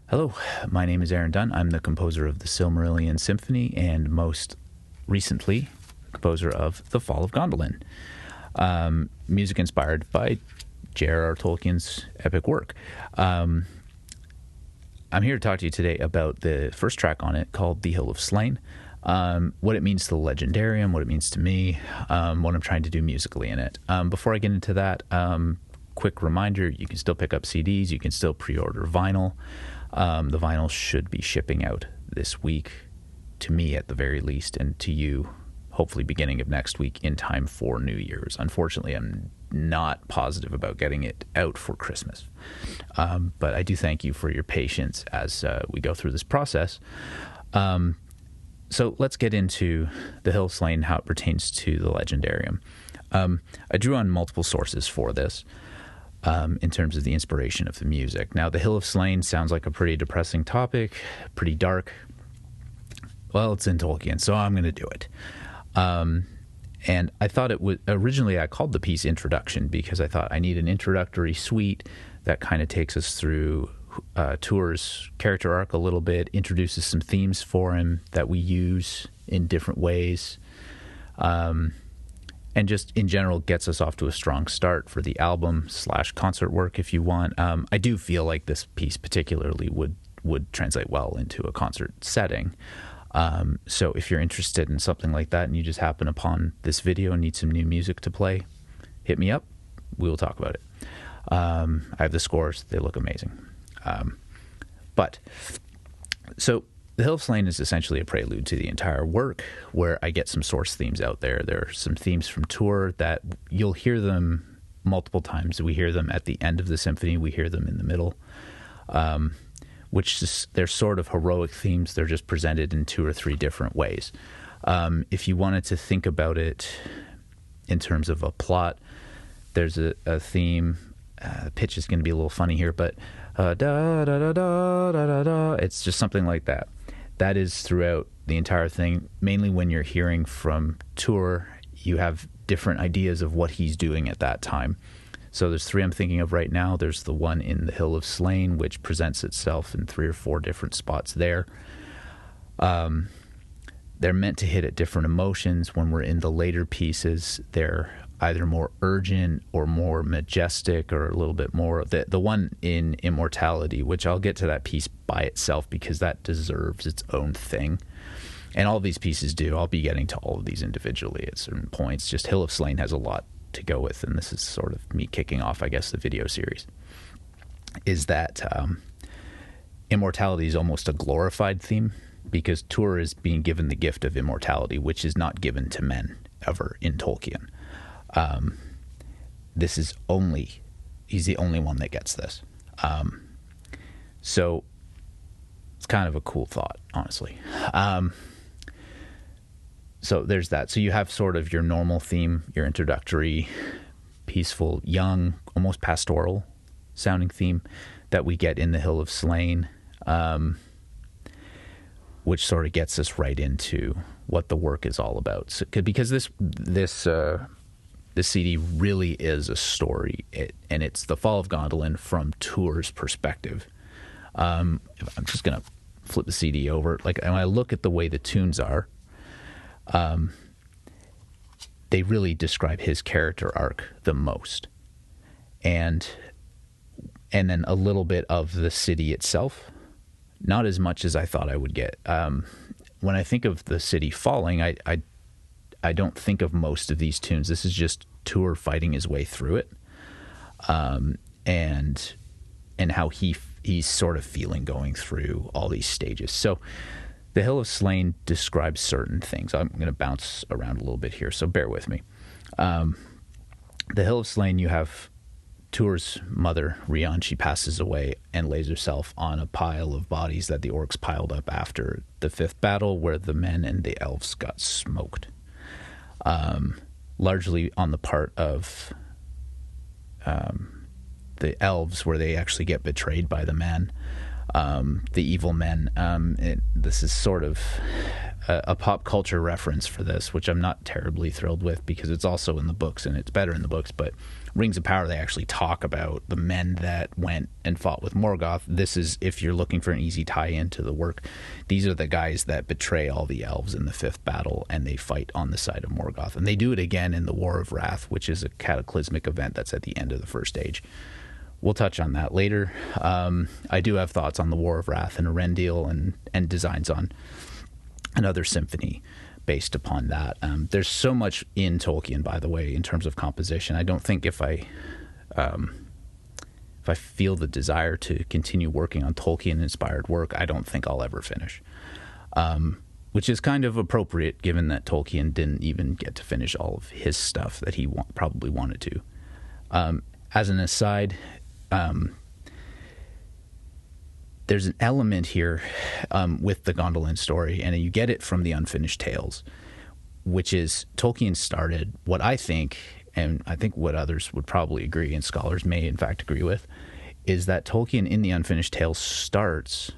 Hello, my name is Aaron Dunn. I'm the composer of the Silmarillion Symphony and most recently composer of The Fall of Gondolin, music inspired by J.R.R. Tolkien's epic work. I'm here to talk to you today about the first track on it called The Hill of Slain, what it means to the Legendarium, what it means to me, what I'm trying to do musically in it. Before I get into that, quick reminder, you can still pick up CDs, you can still pre-order vinyl. The vinyl should be shipping out this week, to me at the very least, and to you, hopefully beginning of next week, in time for New Year's. Unfortunately, I'm not positive about getting it out for Christmas. But I do thank you for your patience as we go through this process. So let's get into The Hill of Slain, how it pertains to the Legendarium. I drew on multiple sources for this. In terms of the inspiration of the music. Now, The Hill of Slain sounds like a pretty depressing topic, pretty dark. Well, it's in Tolkien, so I'm going to do it. And I thought it would, originally I called the piece Introduction because I thought I need an introductory suite that kind of takes us through Tuor's character arc a little bit, introduces some themes for him that we use in different ways. And just in general gets us off to a strong start for the album / concert work if you want. I do feel like this piece particularly would translate well into a concert setting. So if you're interested in something like that and you just happen upon this video and need some new music to play, hit me up. We will talk about it. I have the scores. They look amazing. So The Hill of Slain is essentially a prelude to the entire work where I get some source themes out there. There are some themes from Tuor that you'll hear them multiple times. We hear them at the end of the symphony. We hear them in the middle, they're sort of heroic themes. They're just presented in 2 or 3 different ways. If you wanted to think about it in terms of a plot, there's a theme. The pitch is going to be a little funny here, but da da da da da da da. It's just something like that. That is throughout the entire thing. Mainly when you're hearing from Tuor, you have different ideas of what he's doing at that time. So there's 3 I'm thinking of right now. There's the one in The Hill of Slain, which presents itself in 3 or 4 different spots there. They're meant to hit at different emotions. When we're in the later pieces, they're either more urgent or more majestic or a little bit more. The one in Immortality, which I'll get to that piece by itself because that deserves its own thing. And all these pieces do. I'll be getting to all of these individually at certain points. Just Hill of Slain has a lot to go with, and this is sort of me kicking off, I guess, the video series. Is that immortality is almost a glorified theme because Tuor is being given the gift of immortality, which is not given to men ever in Tolkien. He's the only one that gets this. So it's kind of a cool thought, honestly. So there's that. So you have sort of your normal theme, your introductory, peaceful, young, almost pastoral sounding theme that we get in The Hill of Slain, which sort of gets us right into what the work is all about. So, because this CD really is a story, and it's the Fall of Gondolin from Tuor's perspective. I'm just going to flip the CD over. Like, when I look at the way the tunes are, they really describe his character arc the most. And then a little bit of the city itself, not as much as I thought I would get. When I think of the city falling, I don't think of most of these tunes. This is just Tuor fighting his way through it, and how he's sort of feeling going through all these stages. So The Hill of Slain describes certain things. I'm going to bounce around a little bit here, so bear with me. The Hill of Slain, you have Tuor's mother, Rian. She passes away and lays herself on a pile of bodies that the orcs piled up after the 5th battle, where the men and the elves got smoked. Largely on the part of the elves, where they actually get betrayed by the men. the evil men. This is sort of a pop culture reference for this, which I'm not terribly thrilled with because it's also in the books and it's better in the books. But Rings of Power, they actually talk about the men that went and fought with Morgoth. This is, if you're looking for an easy tie-in to the work, these are the guys that betray all the elves in the fifth battle, and they fight on the side of Morgoth. And they do it again in the War of Wrath, which is a cataclysmic event that's at the end of the First Age. We'll touch on that later. I do have thoughts on the War of Wrath and Erendil and designs on another symphony based upon that. There's so much in Tolkien, by the way, in terms of composition. I don't think if I feel the desire to continue working on Tolkien-inspired work, I don't think I'll ever finish. Which is kind of appropriate, given that Tolkien didn't even get to finish all of his stuff that he probably wanted to. As an aside, there's an element here with the Gondolin story, and you get it from the Unfinished Tales, which is Tolkien started what I think, and I think what others would probably agree, and scholars may in fact agree with, is that Tolkien in the Unfinished Tales starts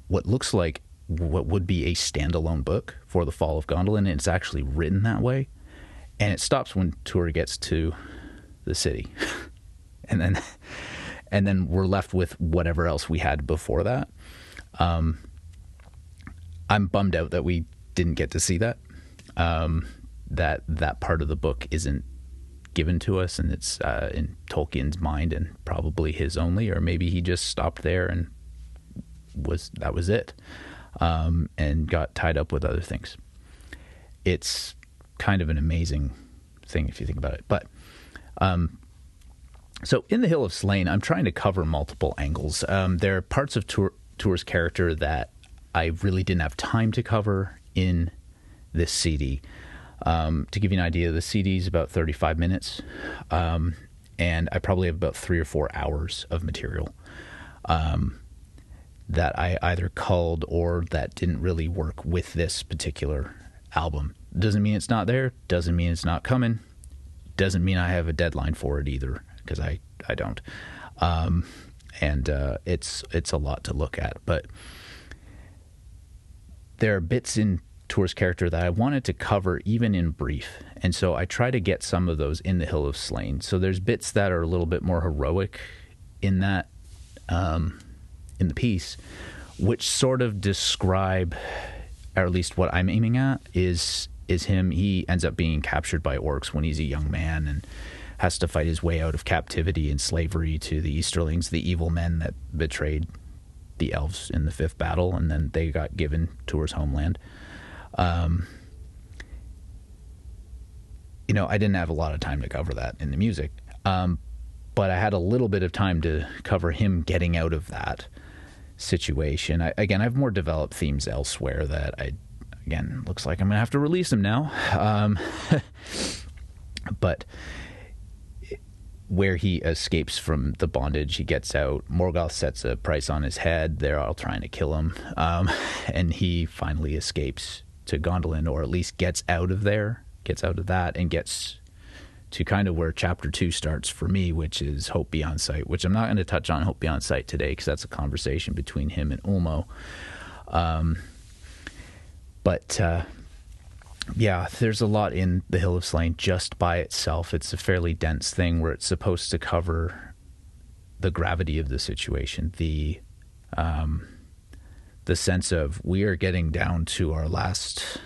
what looks like what would be a standalone book for the Fall of Gondolin, and it's actually written that way, and it stops when Tuor gets to the city, and then we're left with whatever else we had before that. I'm bummed out that we didn't get to see that. That part of the book isn't given to us, and it's in Tolkien's mind and probably his only, or maybe he just stopped there and that was it, and got tied up with other things. It's kind of an amazing thing if you think about it, but. So in The Hill of Slain, I'm trying to cover multiple angles. There are parts of Tuor's character that I really didn't have time to cover in this CD. To give you an idea, the CD is about 35 minutes, and I probably have about 3 or 4 hours of material that I either culled or that didn't really work with this particular album. Doesn't mean it's not there, doesn't mean it's not coming, doesn't mean I have a deadline for it either, because I don't. It's a lot to look at, but there are bits in Tuor's character that I wanted to cover even in brief, and so I try to get some of those in The Hill of Slain. So there's bits that are a little bit more heroic in that in the piece, which sort of describe, or at least what I'm aiming at, is him. He ends up being captured by orcs when he's a young man and has to fight his way out of captivity and slavery to the Easterlings, the evil men that betrayed the elves in the fifth battle, and then they got given Tuor's homeland. I didn't have a lot of time to cover that in the music, but I had a little bit of time to cover him getting out of that situation. I have more developed themes elsewhere that looks like I'm going to have to release them now. But where he escapes from the bondage, he gets out. Morgoth sets a price on his head. They're all trying to kill him. And he finally escapes to Gondolin, or at least gets out of that, and gets to kind of where chapter 2 starts for me, which is Hope Beyond Sight, which I'm not going to touch on Hope Beyond Sight today because that's a conversation between him and Ulmo. There's a lot in The Hill of Slain just by itself. It's a fairly dense thing where it's supposed to cover the gravity of the situation, the sense of we are getting down to our last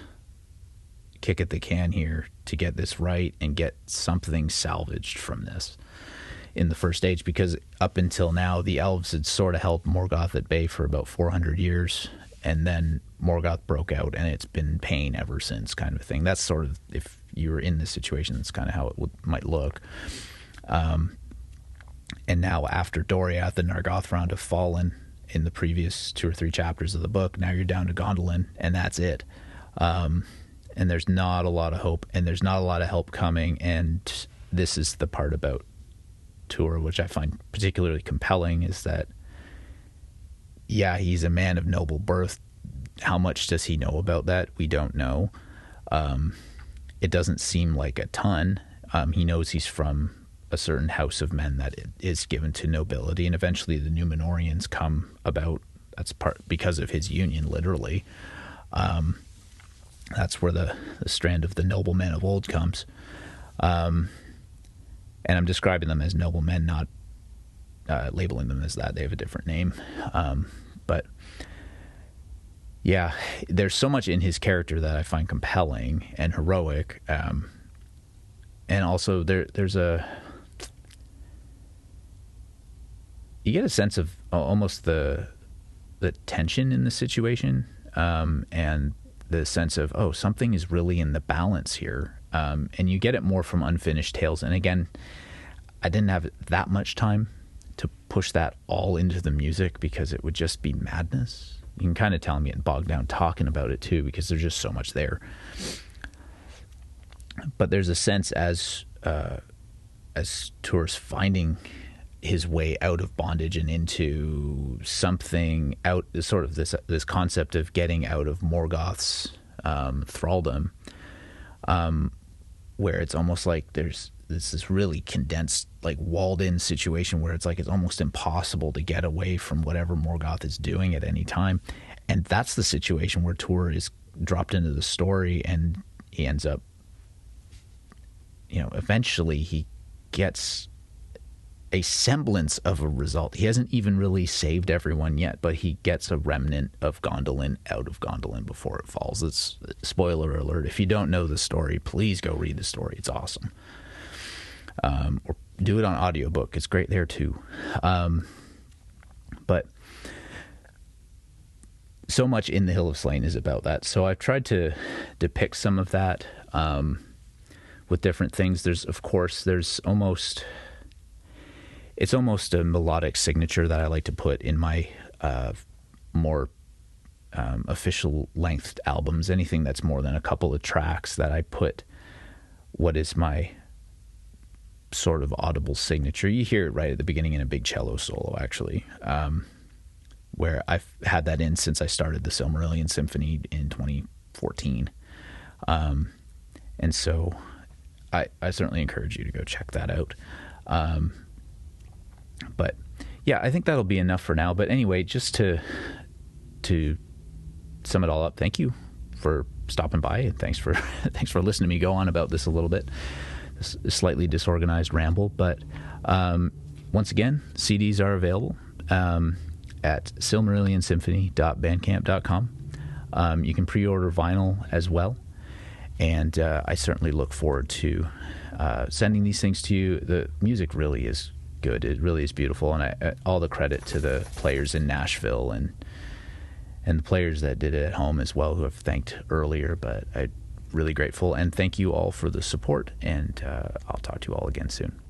kick at the can here to get this right and get something salvaged from this in the first age, because up until now the elves had sort of held Morgoth at bay for about 400 years, and then Morgoth broke out and it's been pain ever since, kind of a thing. That's sort of, if you were in this situation, that's kind of how it might look. And now after Doriath and Nargothrond have fallen in the previous 2 or 3 chapters of the book, now you're down to Gondolin, and that's it. And there's not a lot of hope, and there's not a lot of help coming, and this is the part about Tuor which I find particularly compelling, is that he's a man of noble birth. How much does he know about that? We don't know. It doesn't seem like a ton. He knows he's from a certain house of men that is given to nobility, and eventually the Numenorians come about. That's part because of his union, literally. That's where the strand of the noblemen of old comes. And I'm describing them as noblemen, not labeling them as that. They have a different name. But yeah, there's so much in his character that I find compelling and heroic. And also there's you get a sense of almost the tension in the situation, and the sense of, oh, something is really in the balance here. And you get it more from Unfinished Tales. And again, I didn't have that much time to push that all into the music because it would just be madness. You can kind of tell I'm getting bogged down talking about it too, because there's just so much there. But there's a sense as Tuor's finding his way out of bondage and into something out, sort of this concept of getting out of Morgoth's thraldom, where it's almost like there's this really condensed, like walled in situation where it's like it's almost impossible to get away from whatever Morgoth is doing at any time. And that's the situation where Tuor is dropped into the story, and he ends up, eventually he gets a semblance of a result. He hasn't even really saved everyone yet, but he gets a remnant of Gondolin out of Gondolin before it falls. It's spoiler alert. If you don't know the story, please go read the story. It's awesome. Or do it on audiobook. It's great there too. But so much in The Hill of Slain is about that. So I've tried to depict some of that with different things. It's almost a melodic signature that I like to put in my more official length albums. Anything that's more than a couple of tracks, that I put what is my sort of audible signature. You hear it right at the beginning in a big cello solo, actually, where I've had that in since I started the Silmarillion Symphony in 2014. And so I certainly encourage you to go check that out. But yeah, I think that'll be enough for now. But anyway, just to sum it all up, thank you for stopping by, and thanks for listening to me go on about this a little bit, this slightly disorganized ramble. But once again, CDs are available at silmarillionSymphony.bandcamp.com. You can pre-order vinyl as well, and I certainly look forward to sending these things to you. The music really is good. It really is beautiful, and all the credit to the players in Nashville and the players that did it at home as well, who I've thanked earlier. But I'm really grateful, and thank you all for the support, and I'll talk to you all again soon.